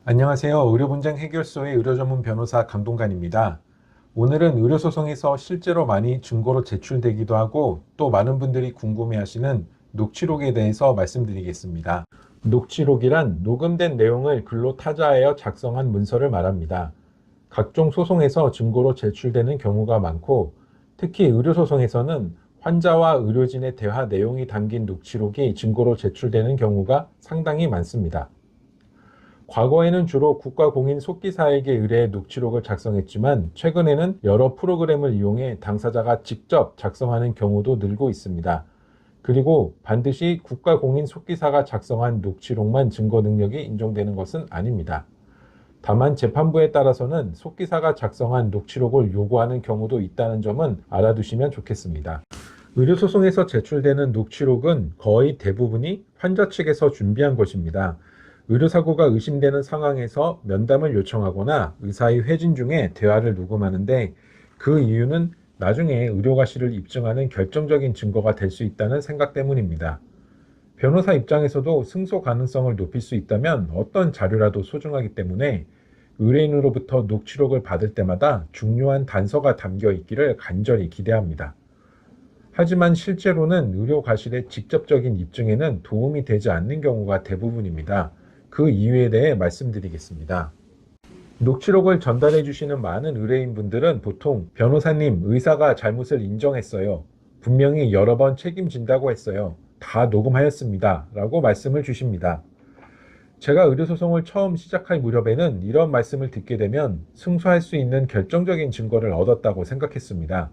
안녕하세요. 의료분쟁 해결소의 의료전문 변호사 강동관입니다. 오늘은 의료소송에서 실제로 많이 증거로 제출되기도 하고 또 많은 분들이 궁금해하시는 녹취록에 대해서 말씀드리겠습니다. 녹취록이란 녹음된 내용을 글로 타자하여 작성한 문서를 말합니다. 각종 소송에서 증거로 제출되는 경우가 많고 특히 의료소송에서는 환자와 의료진의 대화 내용이 담긴 녹취록이 증거로 제출되는 경우가 상당히 많습니다. 과거에는 주로 국가공인 속기사에게 의뢰해 녹취록을 작성했지만 최근에는 여러 프로그램을 이용해 당사자가 직접 작성하는 경우도 늘고 있습니다. 그리고 반드시 국가공인 속기사가 작성한 녹취록만 증거 능력이 인정되는 것은 아닙니다. 다만 재판부에 따라서는 속기사가 작성한 녹취록을 요구하는 경우도 있다는 점은 알아두시면 좋겠습니다. 의료소송에서 제출되는 녹취록은 거의 대부분이 환자 측에서 준비한 것입니다. 의료사고가 의심되는 상황에서 면담을 요청하거나 의사의 회진 중에 대화를 녹음하는데 그 이유는 나중에 의료과실을 입증하는 결정적인 증거가 될 수 있다는 생각 때문입니다. 변호사 입장에서도 승소 가능성을 높일 수 있다면 어떤 자료라도 소중하기 때문에 의뢰인으로부터 녹취록을 받을 때마다 중요한 단서가 담겨 있기를 간절히 기대합니다. 하지만 실제로는 의료과실의 직접적인 입증에는 도움이 되지 않는 경우가 대부분입니다. 그 이유에 대해 말씀드리겠습니다. 녹취록을 전달해 주시는 많은 의뢰인분들은 보통 변호사님, 의사가 잘못을 인정했어요. 분명히 여러 번 책임진다고 했어요. 다 녹음하였습니다. 라고 말씀을 주십니다. 제가 의료소송을 처음 시작할 무렵에는 이런 말씀을 듣게 되면 승소할 수 있는 결정적인 증거를 얻었다고 생각했습니다.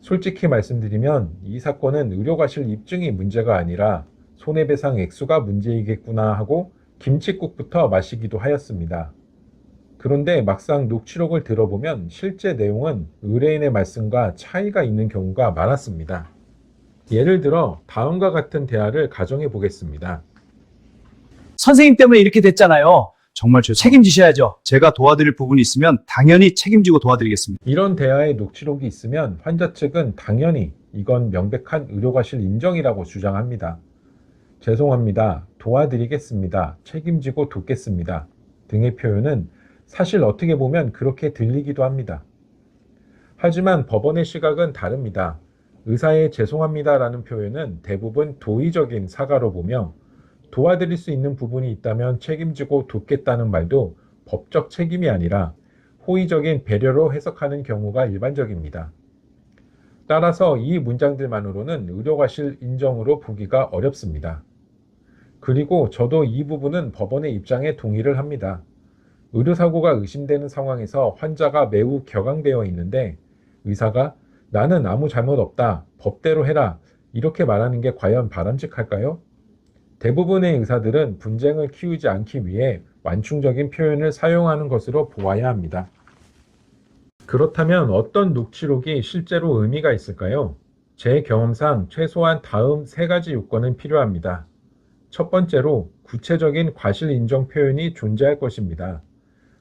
솔직히 말씀드리면 이 사건은 의료과실 입증이 문제가 아니라 손해배상 액수가 문제이겠구나 하고 김칫국부터 마시기도 하였습니다. 그런데 막상 녹취록을 들어보면 실제 내용은 의뢰인의 말씀과 차이가 있는 경우가 많았습니다. 예를 들어 다음과 같은 대화를 가정해 보겠습니다. 선생님 때문에 이렇게 됐잖아요. 정말 저 책임지셔야죠. 제가 도와드릴 부분이 있으면 당연히 책임지고 도와드리겠습니다. 이런 대화의 녹취록이 있으면 환자 측은 당연히 이건 명백한 의료과실 인정이라고 주장합니다. 죄송합니다. 도와드리겠습니다. 책임지고 돕겠습니다. 등의 표현은 사실 어떻게 보면 그렇게 들리기도 합니다. 하지만 법원의 시각은 다릅니다. 의사의 죄송합니다라는 표현은 대부분 도의적인 사과로 보며 도와드릴 수 있는 부분이 있다면 책임지고 돕겠다는 말도 법적 책임이 아니라 호의적인 배려로 해석하는 경우가 일반적입니다. 따라서 이 문장들만으로는 의료과실 인정으로 보기가 어렵습니다. 그리고 저도 이 부분은 법원의 입장에 동의를 합니다. 의료사고가 의심되는 상황에서 환자가 매우 격앙되어 있는데 의사가 나는 아무 잘못 없다, 법대로 해라 이렇게 말하는 게 과연 바람직할까요? 대부분의 의사들은 분쟁을 키우지 않기 위해 완충적인 표현을 사용하는 것으로 보아야 합니다. 그렇다면 어떤 녹취록이 실제로 의미가 있을까요? 제 경험상 최소한 다음 3가지 요건은 필요합니다. 첫 번째로 구체적인 과실 인정 표현이 존재할 것입니다.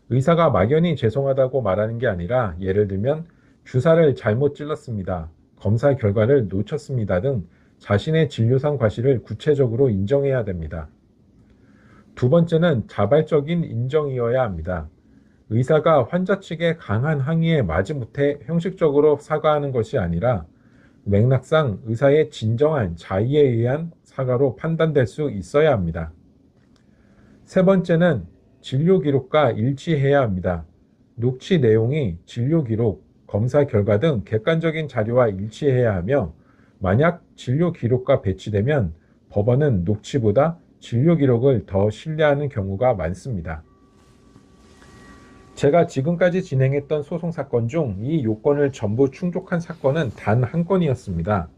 의사가 막연히 죄송하다고 말하는 게 아니라 예를 들면 주사를 잘못 찔렀습니다. 검사 결과를 놓쳤습니다 등 자신의 진료상 과실을 구체적으로 인정해야 됩니다. 두 번째는 자발적인 인정이어야 합니다. 의사가 환자 측의 강한 항의에 마지못해 형식적으로 사과하는 것이 아니라 맥락상 의사의 진정한 자의에 의한 사과로 판단될 수 있어야 합니다. 세 번째는 진료 기록과 일치해야 합니다. 녹취 내용이 진료 기록, 검사 결과 등 객관적인 자료와 일치해야 하며 만약 진료 기록과 배치되면 법원은 녹취보다 진료 기록을 더 신뢰하는 경우가 많습니다. 제가 지금까지 진행했던 소송 사건 중 이 요건을 전부 충족한 사건은 단 한 건이었습니다.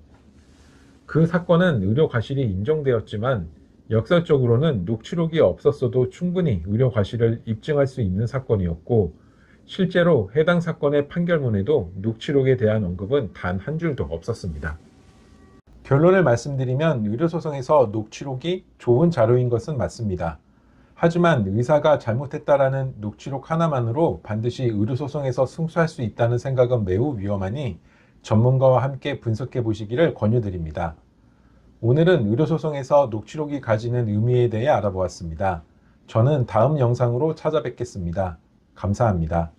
그 사건은 의료 과실이 인정되었지만 역설적으로는 녹취록이 없었어도 충분히 의료 과실을 입증할 수 있는 사건이었고 실제로 해당 사건의 판결문에도 녹취록에 대한 언급은 단 한 줄도 없었습니다. 결론을 말씀드리면 의료소송에서 녹취록이 좋은 자료인 것은 맞습니다. 하지만 의사가 잘못했다라는 녹취록 하나만으로 반드시 의료소송에서 승소할 수 있다는 생각은 매우 위험하니 전문가와 함께 분석해 보시기를 권유드립니다. 오늘은 의료소송에서 녹취록이 가지는 의미에 대해 알아보았습니다. 저는 다음 영상으로 찾아뵙겠습니다. 감사합니다.